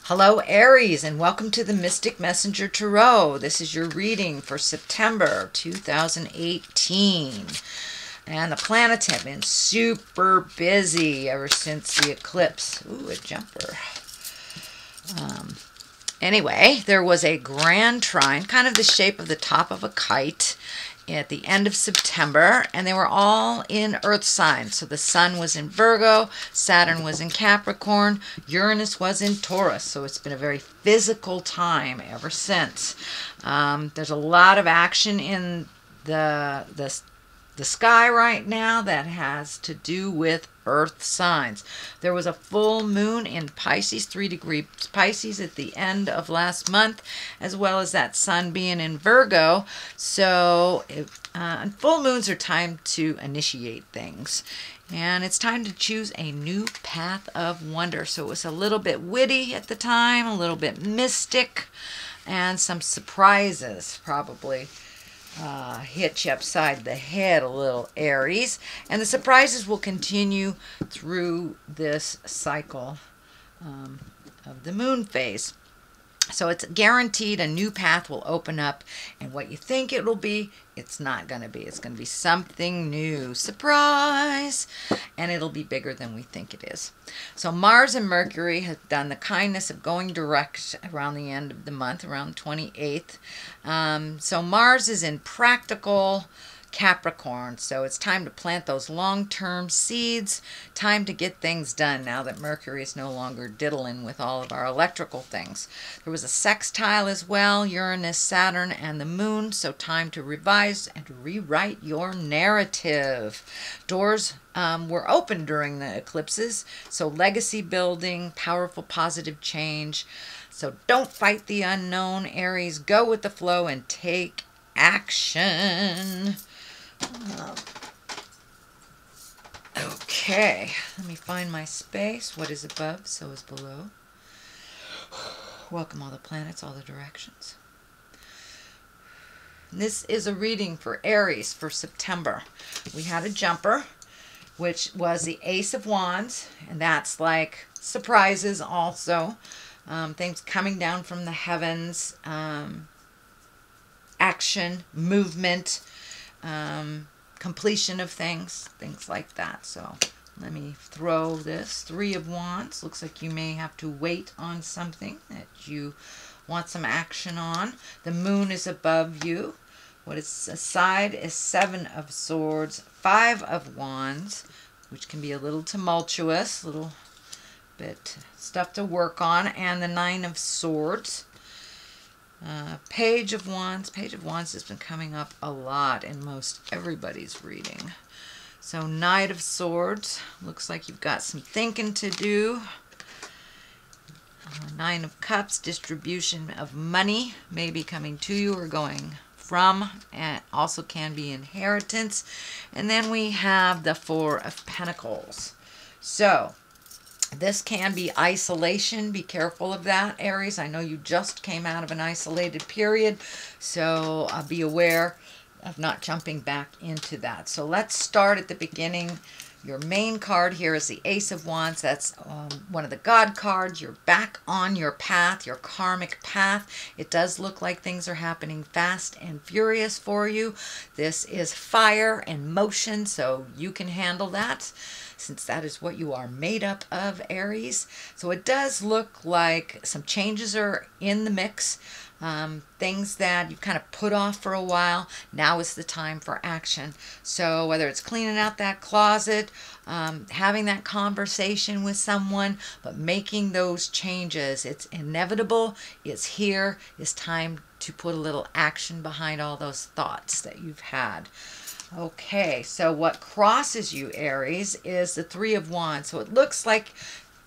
Hello, Aries, and welcome to the Mystic Messenger Tarot. This is your reading for September 2018. And the planets have been super busy ever since the eclipse. Ooh, a jumper. Anyway, there was a grand trine, kind of the shape of the top of a kite, at the end of September, and they were all in earth signs. So the sun was in Virgo, Saturn was in Capricorn, Uranus was in Taurus. So it's been a very physical time ever since. There's a lot of action in the sky right now that has to do with earth signs. There was a full moon in Pisces, 3-degree Pisces at the end of last month, as well as that sun being in Virgo. So full moons are time to initiate things. And it's time to choose a new path of wonder. So it was a little bit witty at the time, a little bit mystic, and some surprises probably hit you upside the head a little, Aries. And the surprises will continue through this cycle of the moon phase. So it's guaranteed a new path will open up, and what you think it will be, it's not going to be. It's going to be something new. Surprise! And it'll be bigger than we think it is. So Mars and Mercury have done the kindness of going direct around the end of the month, around the 28th. So Mars is in practical Capricorn, so it's time to plant those long-term seeds, time to get things done now that Mercury is no longer diddling with all of our electrical things. There was a sextile as well, Uranus, Saturn, and the moon, so time to revise and rewrite your narrative. Doors were open during the eclipses, so legacy building, powerful positive change. So don't fight the unknown, Aries. Go with the flow and take action. Okay, let me find my space. What is above, so is below. Welcome all the planets, all the directions. This is a reading for Aries for September. We had a jumper, which was the Ace of Wands, and that's like surprises also. Things coming down from the heavens, action, movement, completion of things like that. So let me throw this. 3 of Wands. Looks like you may have to wait on something that you want some action on. The moon is above you. What is aside is 7 of Swords, 5 of Wands, which can be a little tumultuous, a little bit stuff to work on, and the 9 of Swords. Page of Wands. Page of Wands has been coming up a lot in most everybody's reading. So Knight of Swords. Looks like you've got some thinking to do. 9 of Cups. Distribution of money may be coming to you or going from, and also can be inheritance. And then we have the 4 of Pentacles. So this can be isolation. Be careful of that, Aries. I know you just came out of an isolated period, so be aware of not jumping back into that. So let's start at the beginning. Your main card here is the Ace of Wands. That's one of the God cards. You're back on your path, your karmic path. It does look like things are happening fast and furious for you. This is fire and motion, so you can handle that, since that is what you are made up of, Aries. So it does look like some changes are in the mix. Things that you've kind of put off for a while, now is the time for action. So whether it's cleaning out that closet, having that conversation with someone, but making those changes, it's inevitable, it's here, it's time to put a little action behind all those thoughts that you've had. Okay, so what crosses you, Aries, is the 3 of Wands. So it looks like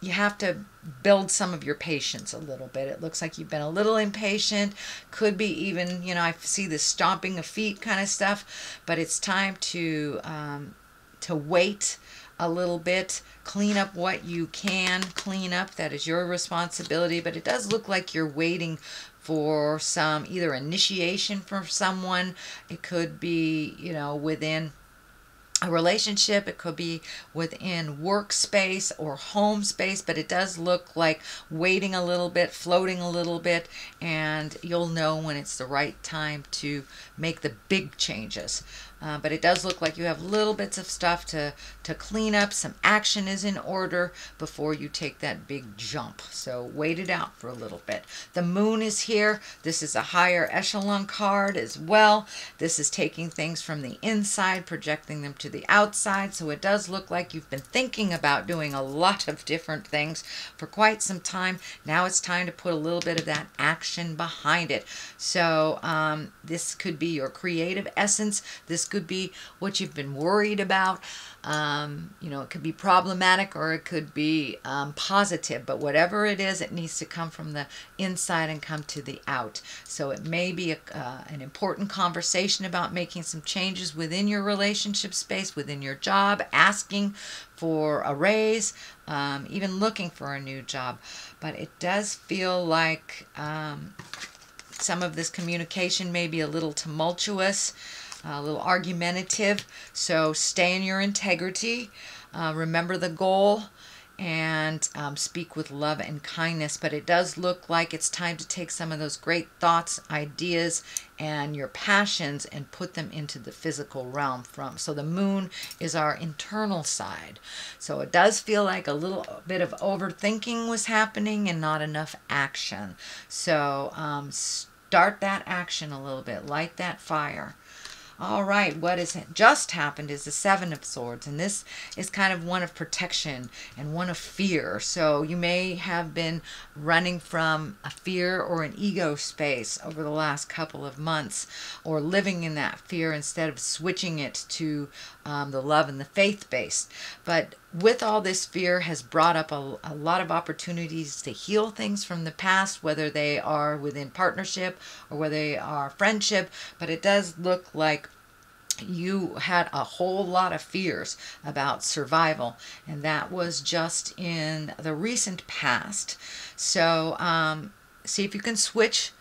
you have to build some of your patience a little bit. It looks like you've been a little impatient. Could be even, you know, I see this stomping of feet kind of stuff. But it's time to wait a little bit. Clean up what you can clean up. That is your responsibility. But it does look like you're waiting for some either initiation from someone. It could be, you know, within a relationship, it could be within workspace or home space, but it does look like waiting a little bit, floating a little bit, and you'll know when it's the right time to make the big changes. But it does look like you have little bits of stuff to clean up. Some action is in order before you take that big jump. So wait it out for a little bit. The moon is here. This is a higher echelon card as well. This is taking things from the inside, projecting them to the outside. So it does look like you've been thinking about doing a lot of different things for quite some time. Now it's time to put a little bit of that action behind it. So this could be your creative essence. This could be what you've been worried about. You know, it could be problematic or it could be positive, but whatever it is, it needs to come from the inside and come to the out. So it may be an important conversation about making some changes within your relationship space, within your job, asking for a raise, even looking for a new job. But it does feel like some of this communication may be a little tumultuous, a little argumentative. So stay in your integrity, remember the goal, and speak with love and kindness. But it does look like it's time to take some of those great thoughts, ideas, and your passions and put them into the physical realm from. So the moon is our internal side. So it does feel like a little bit of overthinking was happening and not enough action. So start that action a little bit, light that fire. All right, what has just happened is the Seven of Swords, and this is kind of one of protection and one of fear. So you may have been running from a fear or an ego space over the last couple of months, or living in that fear instead of switching it to the love and the faith-based. But with all this, fear has brought up a lot of opportunities to heal things from the past, whether they are within partnership or whether they are friendship. But it does look like you had a whole lot of fears about survival, and that was just in the recent past. So see if you can switch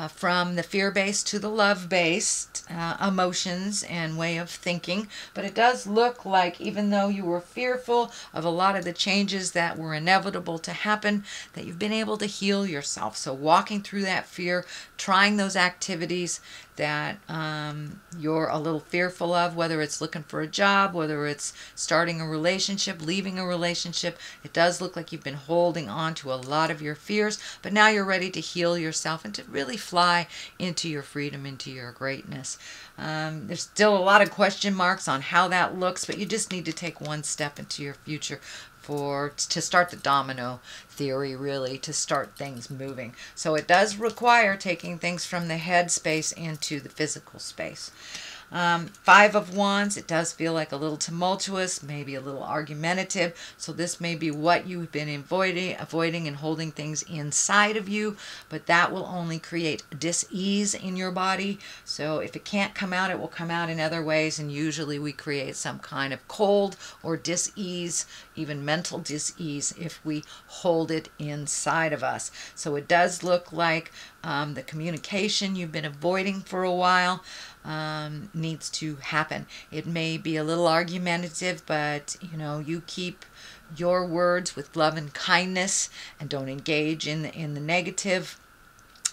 from the fear-based to the love-based emotions and way of thinking. But it does look like, even though you were fearful of a lot of the changes that were inevitable to happen, that you've been able to heal yourself. So walking through that fear, trying those activities that you're a little fearful of, whether it's looking for a job, whether it's starting a relationship, leaving a relationship. It does look like you've been holding on to a lot of your fears, but now you're ready to heal yourself and to really fly into your freedom, into your greatness. There's still a lot of question marks on how that looks, but you just need to take one step into your future to start the domino theory, really, to start things moving. So it does require taking things from the head space into the physical space. Five of Wands, it does feel like a little tumultuous, maybe a little argumentative. So this may be what you've been avoiding and holding things inside of you, but that will only create dis-ease in your body. So if it can't come out, it will come out in other ways, and usually we create some kind of cold or dis-ease, even mental dis-ease, if we hold it inside of us. So it does look like the communication you've been avoiding for a while needs to happen. It may be a little argumentative, but you keep your words with love and kindness and don't engage in the negative,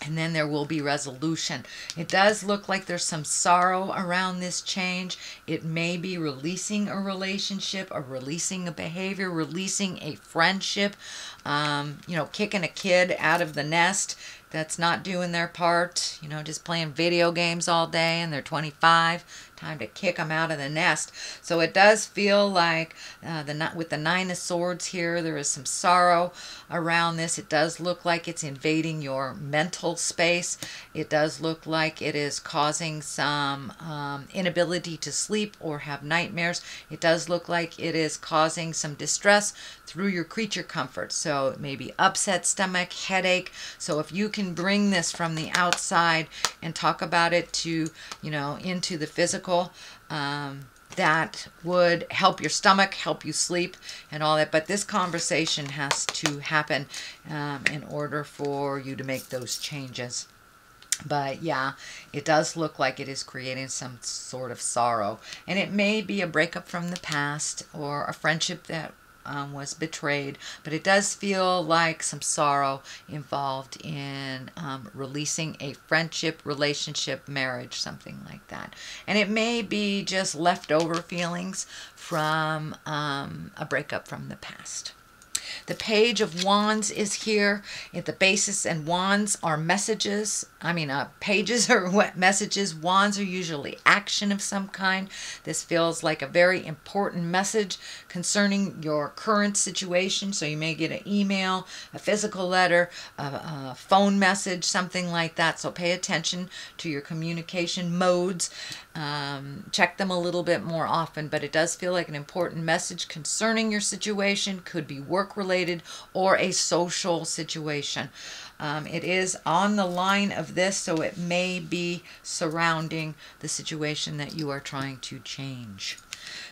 and then there will be resolution. It does look like there's some sorrow around this change. It may be releasing a relationship, or releasing a behavior, releasing a friendship, kicking a kid out of the nest that's not doing their part, just playing video games all day and they're 25. Time to kick them out of the nest. So it does feel like with the Nine of Swords here, there is some sorrow around this. It does look like it's invading your mental space. It does look like it is causing some inability to sleep or have nightmares. It does look like it is causing some distress through your creature comfort. So maybe upset stomach, headache. So if you can bring this from the outside and talk about it to, into the physical, that would help your stomach, help you sleep and all that. But this conversation has to happen in order for you to make those changes. But yeah, it does look like it is creating some sort of sorrow. And it may be a breakup from the past or a friendship that was betrayed. But it does feel like some sorrow involved in releasing a friendship, relationship, marriage, something like that. And it may be just leftover feelings from a breakup from the past. The Page of Wands is here at the basis, and wands are messages. Pages are what messages. Wands are usually action of some kind. This feels like a very important message concerning your current situation. So you may get an email, a physical letter, a phone message, something like that. So pay attention to your communication modes. Check them a little bit more often, but it does feel like an important message concerning your situation. Could be work related or a social situation. It is on the line of this, so it may be surrounding the situation that you are trying to change.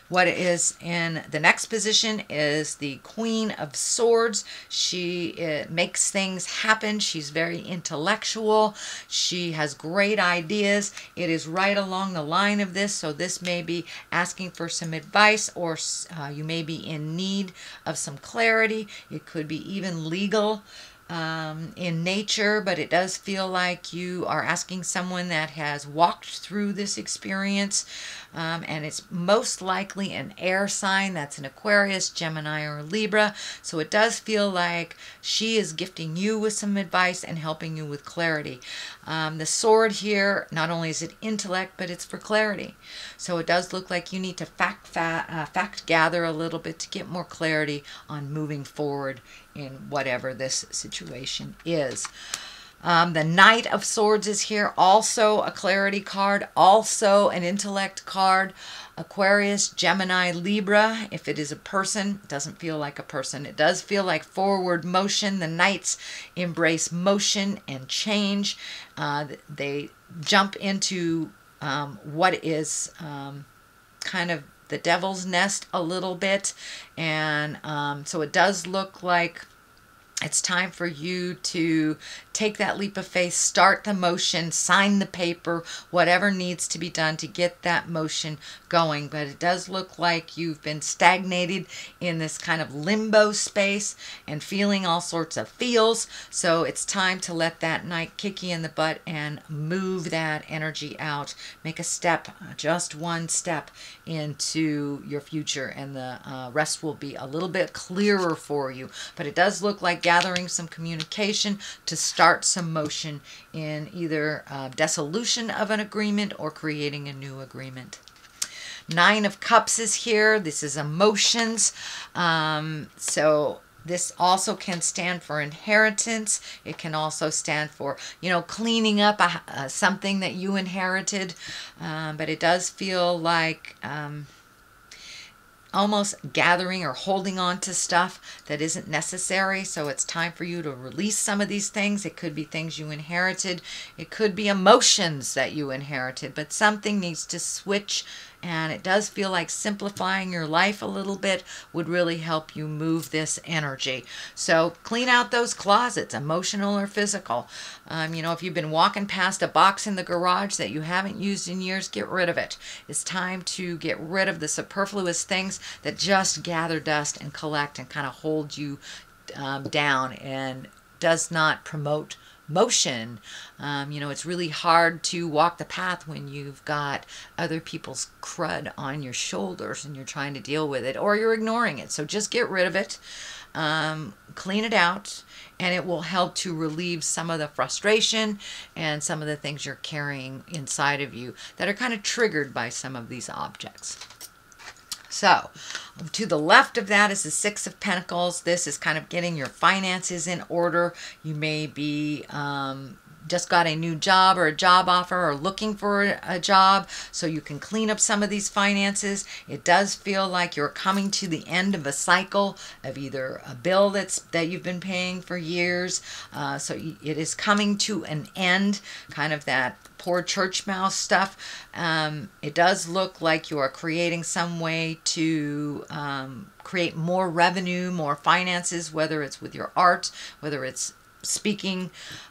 What is in the next position is the Queen of Swords. She makes things happen. She's very intellectual. She has great ideas. It is right along the line of this, so this may be asking for some advice, or you may be in need of some clarity. It could be even legal in nature, but it does feel like you are asking someone that has walked through this experience, and it's most likely an air sign. That's an Aquarius, Gemini, or Libra. So it does feel like she is gifting you with some advice and helping you with clarity. The sword here, not only is it intellect, but it's for clarity. So it does look like you need to fact gather a little bit to get more clarity on moving forward in whatever this situation is. The Knight of Swords is here, also a clarity card, also an intellect card. Aquarius, Gemini, Libra. If it is a person, it doesn't feel like a person. It does feel like forward motion. The Knights embrace motion and change. They jump into what is kind of the devil's nest a little bit. And so it does look like it's time for you to take that leap of faith, start the motion, sign the paper, whatever needs to be done to get that motion going. But it does look like you've been stagnated in this kind of limbo space and feeling all sorts of feels. So it's time to let that Knight kick you in the butt and move that energy out. Make a step, just one step into your future, and the rest will be a little bit clearer for you. But it does look like gathering some communication to start some motion in either dissolution of an agreement or creating a new agreement. Nine of Cups is here. This is emotions. So this also can stand for inheritance. It can also stand for, cleaning up something that you inherited. But it does feel like almost gathering or holding on to stuff that isn't necessary. So it's time for you to release some of these things. It could be things you inherited. It could be emotions that you inherited, but something needs to switch. And it does feel like simplifying your life a little bit would really help you move this energy. So clean out those closets, emotional or physical. If you've been walking past a box in the garage that you haven't used in years, get rid of it. It's time to get rid of the superfluous things that just gather dust and collect and kind of hold you down and does not promote motion. It's really hard to walk the path when you've got other people's crud on your shoulders and you're trying to deal with it, or you're ignoring it. So just get rid of it, clean it out, and it will help to relieve some of the frustration and some of the things you're carrying inside of you that are kind of triggered by some of these objects. So to the left of that is the Six of Pentacles. This is kind of getting your finances in order. You may be just got a new job or a job offer or looking for a job, so you can clean up some of these finances. It does feel like you're coming to the end of a cycle of either a bill that you've been paying for years. So it is coming to an end, kind of that poor church mouse stuff. It does look like you are creating some way to create more revenue, more finances, whether it's with your art, whether it's speaking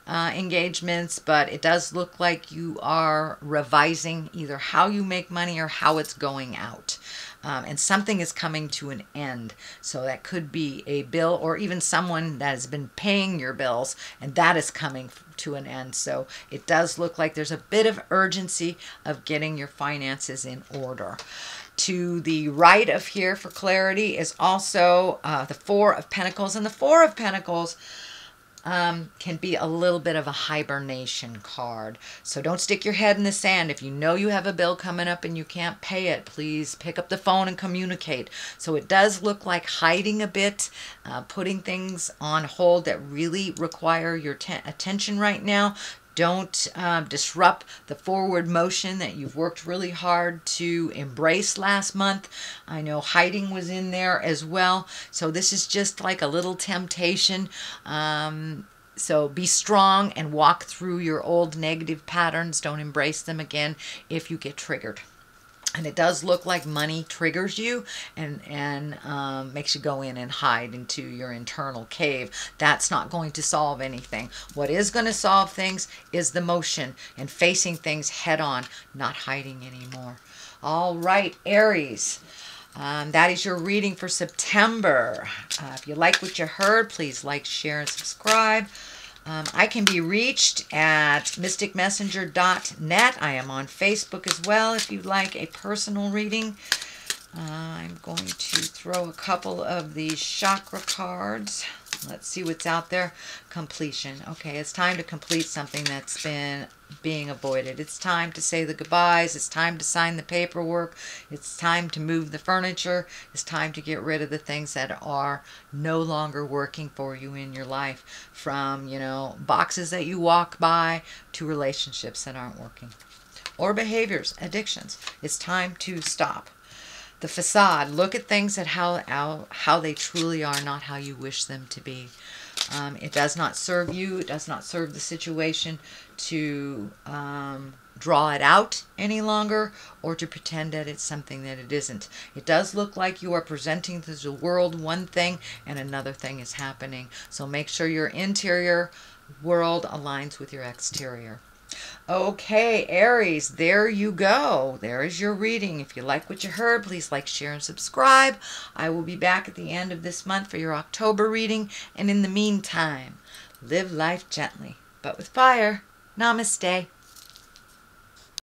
engagements, but it does look like you are revising either how you make money or how it's going out. And something is coming to an end. So that could be a bill or even someone that has been paying your bills, and that is coming to an end. So it does look like there's a bit of urgency of getting your finances in order. To the right of here for clarity is also the Four of Pentacles. And the Four of Pentacles can be a little bit of a hibernation card. So don't stick your head in the sand. If you know you have a bill coming up and you can't pay it, please pick up the phone and communicate. So it does look like hiding a bit, putting things on hold that really require your attention right now. Don't disrupt the forward motion that you've worked really hard to embrace last month. I know hiding was in there as well. So this is just like a little temptation. So be strong and walk through your old negative patterns. Don't embrace them again if you get triggered. And it does look like money triggers you and makes you go in and hide into your internal cave. That's not going to solve anything. What is going to solve things is the motion and facing things head on, not hiding anymore. All right, Aries. That is your reading for September. If you like what you heard, please like, share, and subscribe. I can be reached at mysticmessenger.net. I am on Facebook as well if you'd like a personal reading. I'm going to throw a couple of these chakra cards. Let's see what's out there. Completion. Okay, it's time to complete something that's been being avoided. It's time to say the goodbyes. It's time to sign the paperwork. It's time to move the furniture. It's time to get rid of the things that are no longer working for you in your life. From, you know, boxes that you walk by to relationships that aren't working. Or behaviors, addictions. It's time to stop. The facade. Look at things at how they truly are, not how you wish them to be. It does not serve you. It does not serve the situation to draw it out any longer or to pretend that it's something that it isn't. It does look like you are presenting to the world one thing and another thing is happening. So make sure your interior world aligns with your exterior. Okay, Aries, there you go. There is your reading. If you like what you heard, please like, share, and subscribe. I will be back at the end of this month for your October reading. And in the meantime, live life gently, but with fire. Namaste.